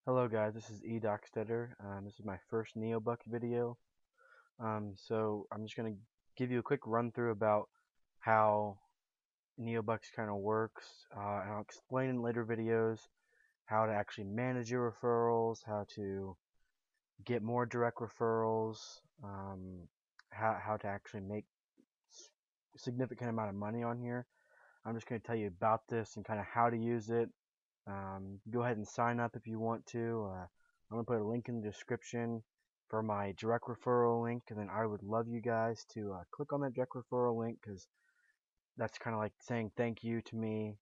Hello guys, this is eDocsteader. This is my first Neobux video. So I'm just going to give you a quick run through about how Neobux kind of works, and I'll explain in later videos how to actually manage your referrals, how to get more direct referrals, how to actually make significant amount of money on here. I'm just going to tell you about this and kind of how to use it. Go ahead and sign up if you want to. I'm going to put a link in the description for my direct referral link, and then I would love you guys to click on that direct referral link because that's kind of like saying thank you to me,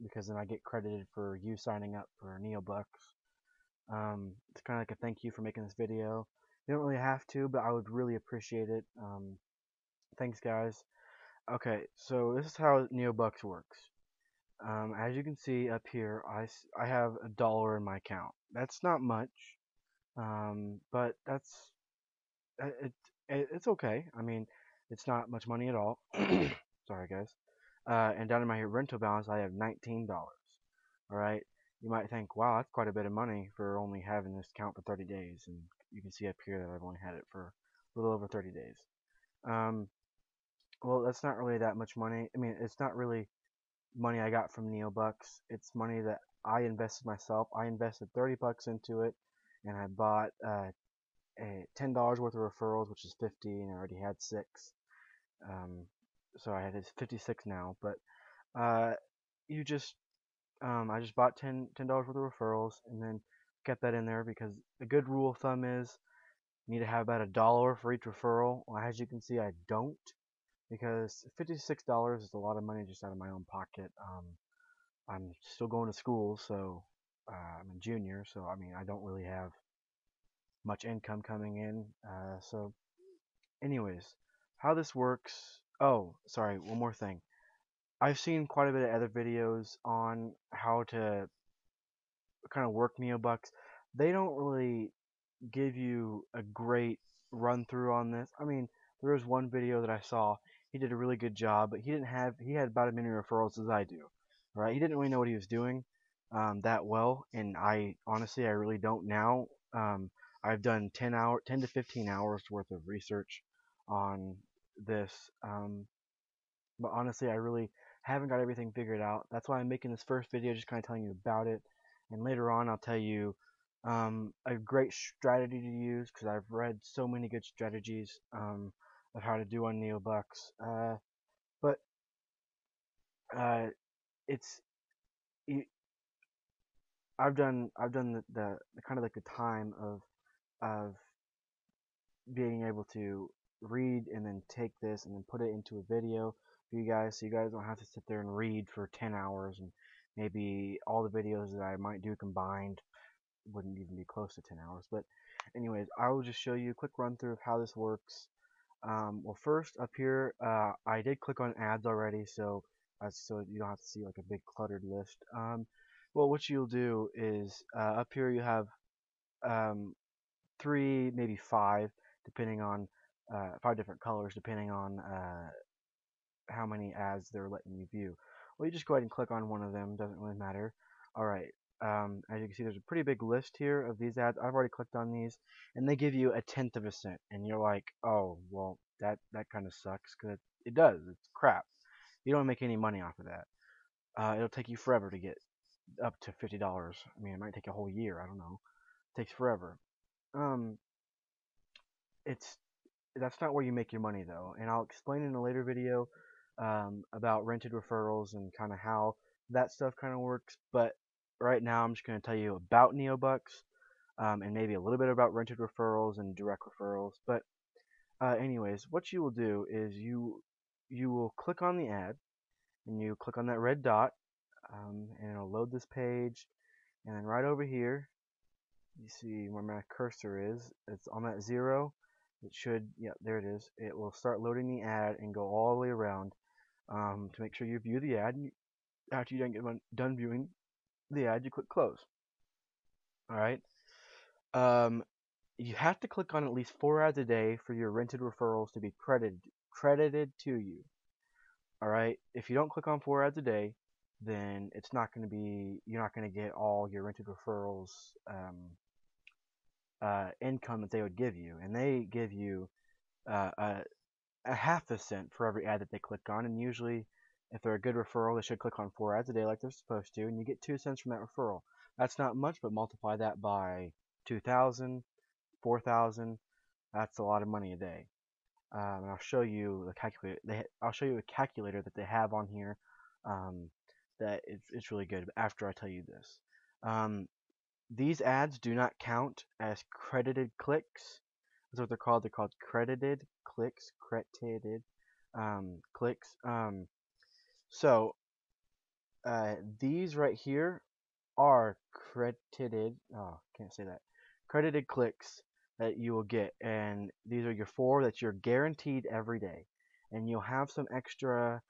because then I get credited for you signing up for Neobux. It's kind of like a thank you for making this video. You don't really have to, but I would really appreciate it. Thanks, guys. Okay, so this is how Neobux works. As you can see up here, I have $1 in my account. That's not much, but that's it, it's okay. I mean, it's not much money at all. Sorry, guys. And down in my rental balance, I have $19. All right. You might think, wow, that's quite a bit of money for only having this account for 30 days. And you can see up here that I've only had it for a little over 30 days. Um, well, that's not really that much money. I mean, it's not really money I got from Neobux. It's money that I invested myself. I invested $30 into it, and I bought $10 worth of referrals, which is 50, and I already had 6. Um, so I had 56 now. But uh, you just I just bought $10 worth of referrals, and then kept that in there because a good rule of thumb is you need to have about $1 for each referral. Well, as you can see, I don't because $56 is a lot of money just out of my own pocket. I'm still going to school, so I'm a junior, so I mean, I don't really have much income coming in. Anyways, how this works. Oh, sorry, one more thing. I've seen quite a bit of other videos on how to kind of work Neobux. They don't really give you a great run through on this. I mean, there was one video that I saw. He did a really good job, but he had about as many referrals as I do. Right? He didn't really know what he was doing that well, and I honestly I really don't now. I've done 10 to 15 hours worth of research on this, but honestly I really haven't got everything figured out. That's why I'm making this first video, just kind of telling you about it, and later on I'll tell you a great strategy to use because I've read so many good strategies of how to do on Neobux. But uh, it's you, I've done the kind of like the time of being able to read and then take this and then put it into a video for you guys, so you guys don't have to sit there and read for 10 hours, and maybe all the videos that I might do combined wouldn't even be close to 10 hours. But anyways, I will just show you a quick run through of how this works. Well, first up here, I did click on ads already, so you don't have to see like a big cluttered list. Well, what you'll do is up here you have um, 3, maybe 5, depending on 5 different colors, depending on how many ads they're letting you view. Well, you just go ahead and click on one of them. Doesn't really matter. All right. As you can see, there's a pretty big list here of these ads. I've already clicked on these, and they give you a tenth of a cent. And you're like, oh, well, that kind of sucks because it does. It's crap. You don't make any money off of that. It'll take you forever to get up to $50. I mean, it might take a whole year. I don't know. It takes forever. Um, it's That's not where you make your money though, and I'll explain in a later video about rented referrals and kind of how that stuff kind of works. But right now, I'm just going to tell you about Neobux, and maybe a little bit about rented referrals and direct referrals. But anyways, what you will do is you will click on the ad, and you click on that red dot, and it'll load this page, and then right over here, you see where my cursor is. It's on that 0. It should, yeah, there it is. It will start loading the ad and go all the way around to make sure you view the ad. After you get done viewing the ad, you click close. All right. Um, you have to click on at least 4 ads a day for your rented referrals to be credited to you. All right. If you don't click on 4 ads a day, then it's not going to be, you're not going to get all your rented referrals income that they would give you, and they give you uh, a, a half a cent for every ad that they click on, and usually if they're a good referral, they should click on 4 ads a day like they're supposed to, and you get 2 cents from that referral. That's not much, but multiply that by 2,000, 4,000. That's a lot of money a day. And I'll show you the calculator. I'll show you a calculator that they have on here. Um, that it's really good. After I tell you this, um, these ads do not count as credited clicks. That's what they're called. They're called credited clicks. Credited clicks. So these right here are credited. Oh, can't say that. Credited clicks that you will get, and these are your 4 that you're guaranteed every day, and you'll have some extra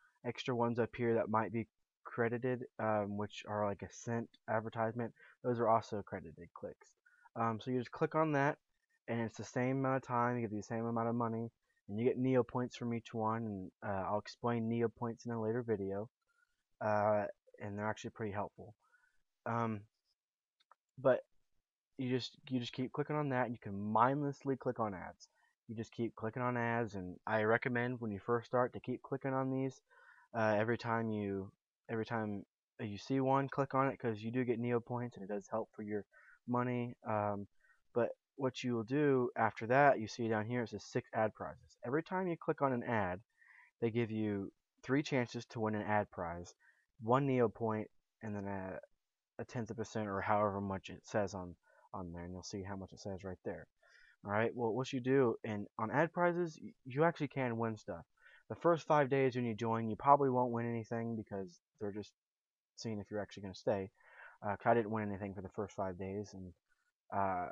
ones up here that might be credited, which are like a cent advertisement. Those are also credited clicks. So you just click on that, and it's the same amount of time. You get the same amount of money, and you get Neo points from each one. And I'll explain Neo points in a later video, uh, and they're actually pretty helpful. Um, but you just keep clicking on that. You can mindlessly click on ads. You just keep clicking on ads, and I recommend when you first start to keep clicking on these. Every time you see one, click on it because you do get Neo points, and it does help for your money. But what you will do after that, you see down here, it says 6 ad prizes. Every time you click on an ad, they give you 3 chances to win an ad prize, 1 Neo point, and then a tenth of a cent or however much it says on there, and you'll see how much it says right there. All right. Well, what you do and on ad prizes, you actually can win stuff. The first 5 days when you join, you probably won't win anything because they're just seeing if you're actually going to stay. 'Cause I didn't win anything for the first 5 days, and uh,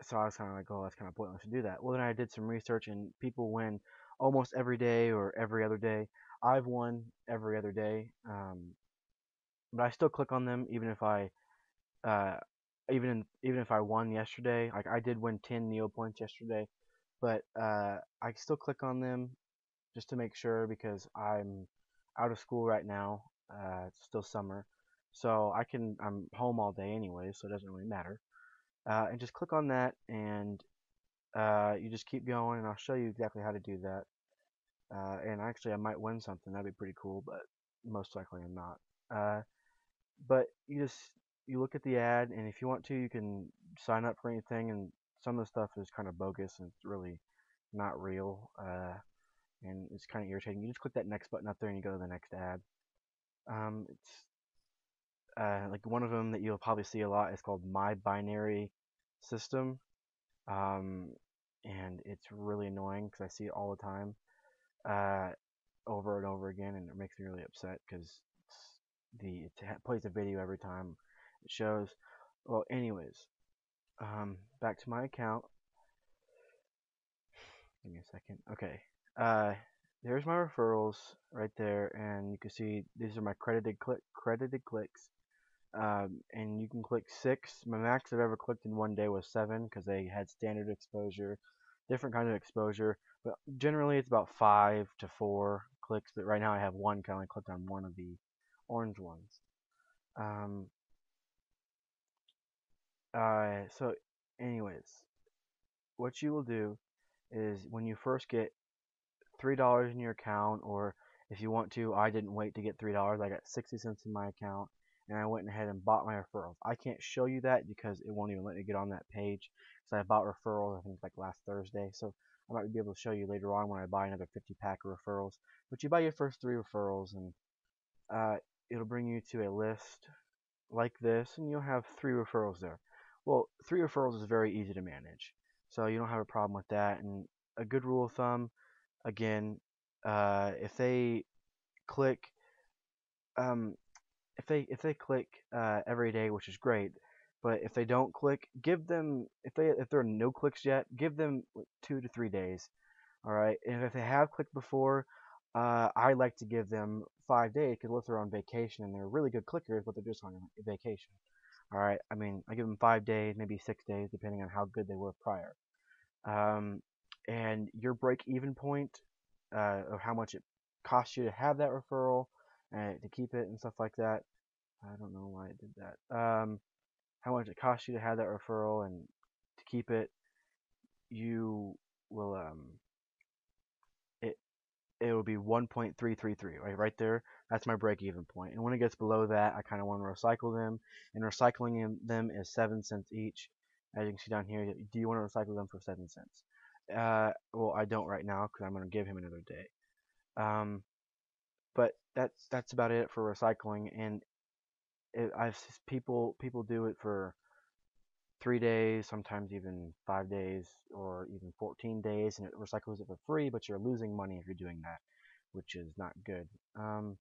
so I was kind of like, oh, that's kind of pointless to do that. Well, then I did some research, and people win almost every day or every other day. I've won every other day, but I still click on them even if uh, even if I won yesterday. Like I did win 10 Neo points yesterday, but I still click on them just to make sure because I'm out of school right now. It's still summer, so I'm home all day anyway, so it doesn't really matter. And just click on that, and you just keep going, and I'll show you exactly how to do that. And actually, I might win something. That'd be pretty cool, but most likely I'm not. But you look at the ad, and if you want to, you can sign up for anything. And some of the stuff is kind of bogus, and it's really not real, and it's kind of irritating. You just click that next button up there, and you go to the next ad. It's like one of them that you'll probably see a lot is called My Binary System, um, and it's really annoying because I see it all the time, uh, over and over again, and it makes me really upset because it plays a video every time it shows. Well, anyways, back to my account. Give me a second. Okay. Uh, there's my referrals right there, and you can see these are my credited clicks. And you can click 6. My max I've ever clicked in one day was 7 because they had standard exposure, different kind of exposure. But generally, it's about 5 to 4 clicks. But right now, I have one. I only clicked on one of the orange ones. Um, so, anyways, what you will do is when you first get $3 in your account, or if you want to, I didn't wait to get $3. I got 60 cents in my account, and I went ahead and bought my referrals. I can't show you that because it won't even let me get on that page. So I bought referrals, I think like last Thursday. So I might be able to show you later on when I buy another 50-pack of referrals. But you buy your first 3 referrals, and uh, it'll bring you to a list like this, and you'll have 3 referrals there. Well, 3 referrals is very easy to manage, so you don't have a problem with that. And a good rule of thumb, again, if they click, um, if they click every day, which is great, but if they don't click, give them if there are no clicks yet, give them 2 to 3 days. All right, and if they have clicked before, I like to give them 5 days because what if they're on vacation and they're really good clickers, but they're just on vacation. All right, I mean I give them 5 days, maybe 6 days, depending on how good they were prior. Um, and your break even point, or how much it costs you to have that referral, to keep it and stuff like that. I don't know why I did that. How much it costs you to have that referral and to keep it, you will it it will be 1.333 right there. That's my break even point. And when it gets below that, I kind of want to recycle them. And recycling them is 7 cents each. As you can see down here, do you want to recycle them for 7 cents? Well, I don't right now because I'm going to give him another day. But that's about it for recycling. And I've people do it for 3 days, sometimes even 5 days, or even 14 days, and it recycles it for free. But you're losing money if you're doing that, which is not good. Um,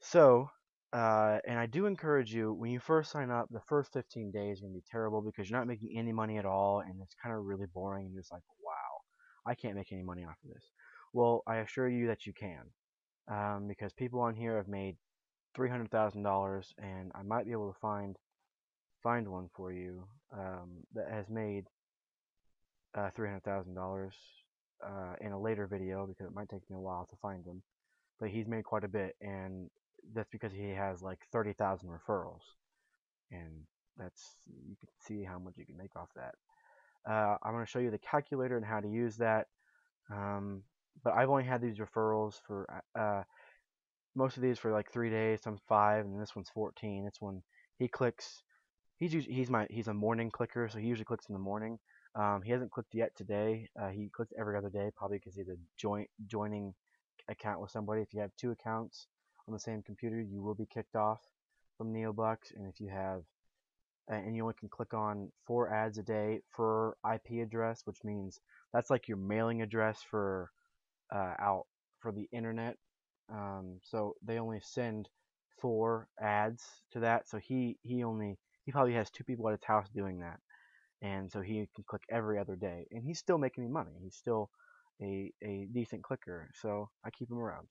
so, and I do encourage you, when you first sign up, the first 15 days are going to be terrible because you're not making any money at all, and it's kind of really boring, and you're just like, wow, I can't make any money off of this. Well, I assure you that you can, because people on here have made $300,000, and I might be able to find one for you that has made $300,000 in a later video because it might take me a while to find them. But he's made quite a bit, and that's because he has like 30,000 referrals, and that's you can see how much you can make off that. I'm going to show you the calculator and how to use that. Um, but I've only had these referrals for most of these for like 3 days, some 5, and this one's 14. This one he clicks. He's a morning clicker, so he usually clicks in the morning. He hasn't clicked yet today. He clicks every other day, probably because he's a joining account with somebody. If you have 2 accounts on the same computer, you will be kicked off from Neobux. And if you have, and you only can click on 4 ads a day for IP address, which means that's like your mailing address for out for the internet. So they only send 4 ads to that. So he probably has 2 people at his house doing that, and so he can click every other day, and he's still making me money. He's still a decent clicker, so I keep him around.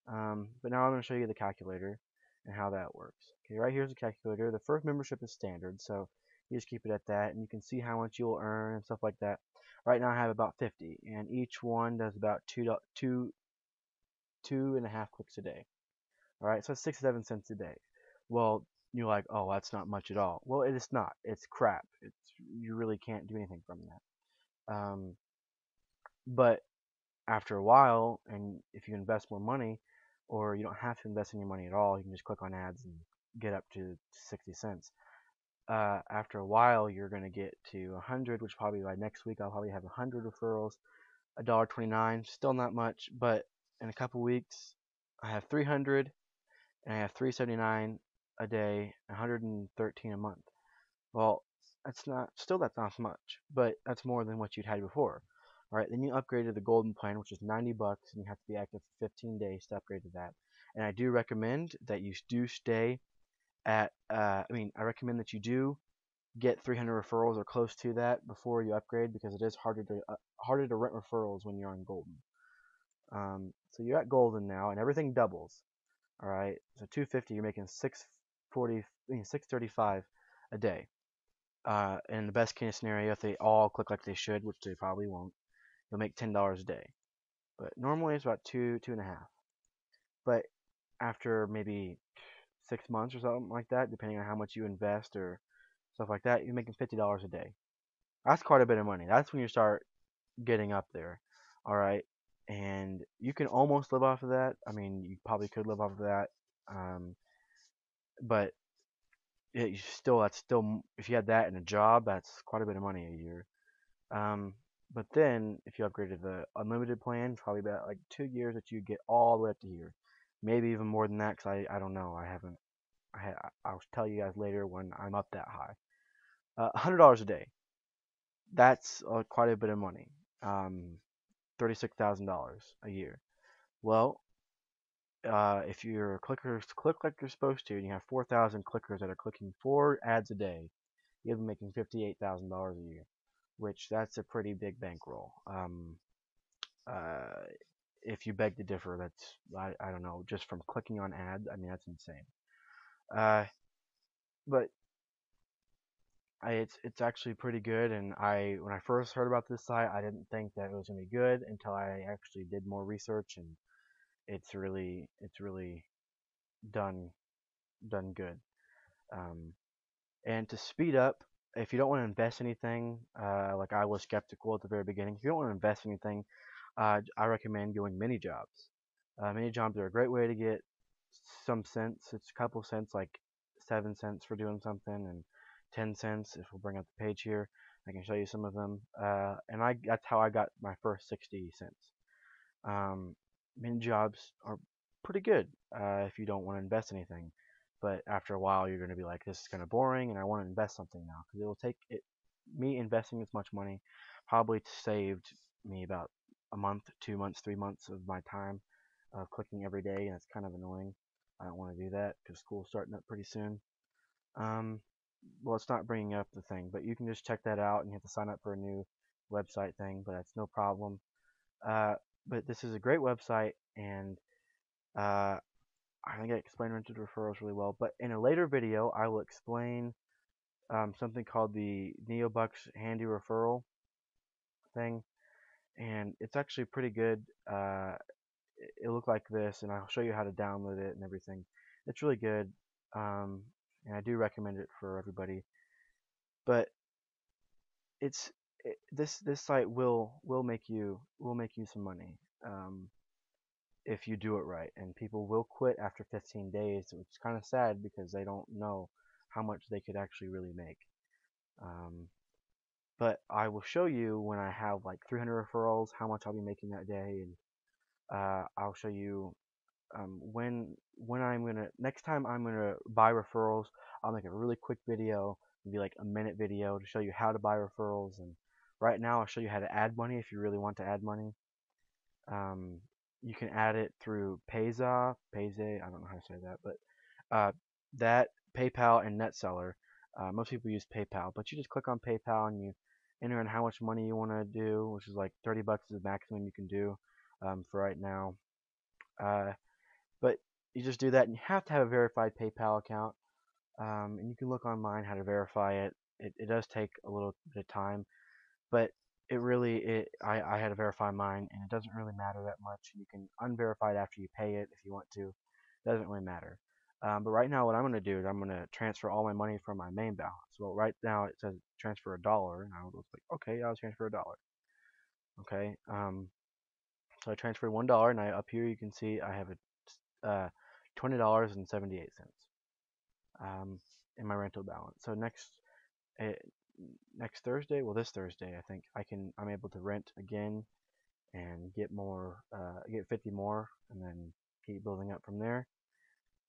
But now I'm going to show you the calculator and how that works. Okay, right here's the calculator. The first membership is standard, so you just keep it at that, and you can see how much you'll earn and stuff like that. Right now I have about 50, and each one does about two and a half clicks a day. All right, so it's 6 to 7 cents a day. Well, you're like, oh, that's not much at all. Well, it is not. It's crap. You really can't do anything from that. But after a while, and if you invest more money, or you don't have to invest any money at all, you can just click on ads and get up to 60 cents. After a while, you're going to get to 100, which probably by next week I'll probably have 100 referrals, $1.29, still not much, but in a couple weeks I have 300, and I have 379 a day, 113 a month. Well, that's not much, but that's more than what you'd had before. All right, then you upgrade to the golden plan, which is $90, and you have to be active for 15 days to upgrade to that. And I do recommend that you do stay at. I recommend that you do get 300 referrals or close to that before you upgrade because it is harder to rent referrals when you're on golden. So you're at golden now, and everything doubles. All right, so 250, you're making 635 a day. In the best case scenario, if they all click like they should, which they probably won't, you'll make $10 a day. But normally it's about two and a half. But after maybe 6 months or something like that, depending on how much you invest or stuff like that, you're making $50 a day. That's quite a bit of money. That's when you start getting up there. All right, and you can almost live off of that. I mean, you probably could live off of that, but that's still if you had that in a job, that's quite a bit of money a year. Um, but then if you upgrade to the unlimited plan, probably about like 2 years that you get all the way up to here, maybe even more than that. Cause I don't know. I haven't. I'll tell you guys later when I'm up that high. $100 a day. That's quite a bit of money. $36,000 a year. Well, if your clickers click like you're supposed to, and you have 4,000 clickers that are clicking 4 ads a day, you'll be making $58,000 a year, which that's a pretty big bankroll. Uh, if you beg to differ, that's I don't know, just from clicking on ads, I mean that's insane. Uh, but it's actually pretty good, and when I first heard about this site, I didn't think that it was gonna be good until I actually did more research, and it's really done good. Um, and to speed up, if you don't want to invest anything, like I was skeptical at the very beginning, if you don't want to invest anything, I recommend going mini jobs. Mini jobs are a great way to get some cents. It's a couple cents, like 7 cents for doing something, and 10 cents if we'll bring up the page here. I can show you some of them. And that's how I got my first 60 cents. Um, Mini jobs are pretty good if you don't want to invest anything. But after a while, you're going to be like, this is kind of boring, and I want to invest something now because it will take it. Me investing this much money probably saved me about a month, 2 months, 3 months of my time of clicking every day, and it's kind of annoying. I don't want to do that because school's starting up pretty soon. Um, well, it's not bringing up the thing, but you can just check that out, and you have to sign up for a new website thing, but that's no problem. Uh, but this is a great website, and uh, I think I explained rented referrals really well. But in a later video, I will explain something called the Neobux Handy Referral thing, and it's actually pretty good. It looked like this, and I'll show you how to download it and everything. It's really good, um, and I do recommend it for everybody. But this site will make you some money. If you do it right. And people will quit after 15 days, which is kind of sad because they don't know how much they could actually really make. Um, but I will show you when I have like 300 referrals how much I'll be making that day, and I'll show you when I'm gonna next time I'm gonna buy referrals. I'll make a really quick video, maybe like a minute video to show you how to buy referrals. And right now I'll show you how to add money if you really want to add money. Um, you can add it through Payza, I don't know how to say that, but uh, that PayPal and NetSeller. Most people use PayPal, but you just click on PayPal and you enter in how much money you want to do, which is like 30 bucks is the maximum you can do for right now. Uh, but you just do that, and you have to have a verified PayPal account. And you can look online how to verify it. It does take a little bit of time, but I had to verify mine, and it doesn't really matter that much. You can unverify it after you pay it if you want to. It doesn't really matter. But right now, what I'm going to do is I'm going to transfer all my money from my main balance. Well, right now it says transfer $1, and I was like, okay, I'll transfer $1. Okay. So I transferred $1, and up here you can see I have a $20.78 in my rental balance. So uh, next Thursday, well, this Thursday, I think I'm able to rent again and get 50 more, and then keep building up from there,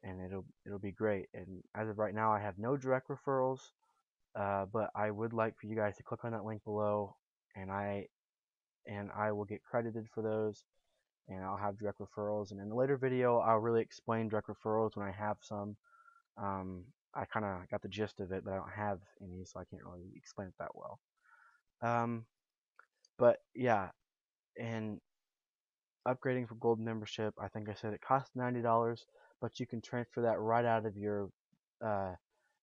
and it'll be great. And as of right now, I have no direct referrals, but I would like for you guys to click on that link below, and I will get credited for those, and I'll have direct referrals. And in a later video, I'll really explain direct referrals when I have some. Um, I kind of got the gist of it, but I don't have any, so I can't really explain it that well. But yeah, and upgrading for gold membership, I think I said it costs $90, but you can transfer that uh,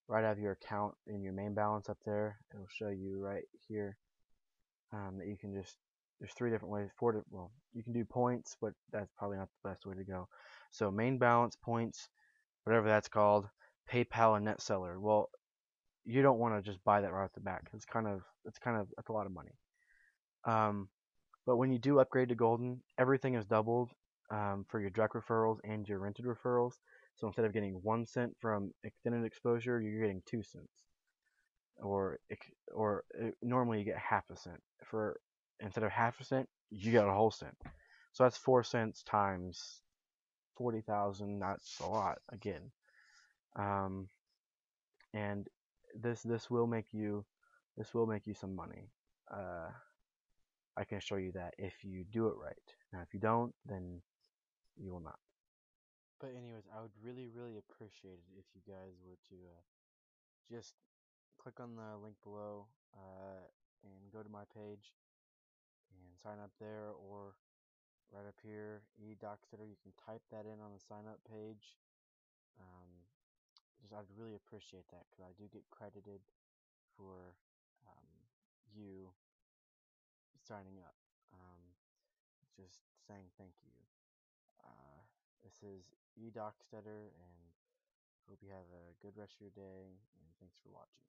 right out of your account in your main balance up there. It'll show you right here that you can just there's three different ways. Well, you can do points, but that's probably not the best way to go. So main balance, points, whatever that's called, PayPal and NetSeller. Well, you don't want to just buy that right off the bat. That's a lot of money. Um, But when you do upgrade to Golden, everything is doubled for your direct referrals and your rented referrals. So instead of getting 1 cent from extended exposure, you're getting 2 cents, or normally you get half a cent. For instead of half a cent, you get a whole cent. So that's 4 cents times 40,000. That's a lot again. Um, and this will make you some money. I can show you that if you do it right. Now, if you don't, then you will not. But anyways, I would really, really appreciate it if you guys were to just click on the link below and go to my page and sign up there, or right up here, eDocsiter. You can type that in on the sign up page. Um, I'd really appreciate that because I do get credited for you signing up. Just saying thank you. This is E. Dockstetter, and hope you have a good rest of your day, and thanks for watching.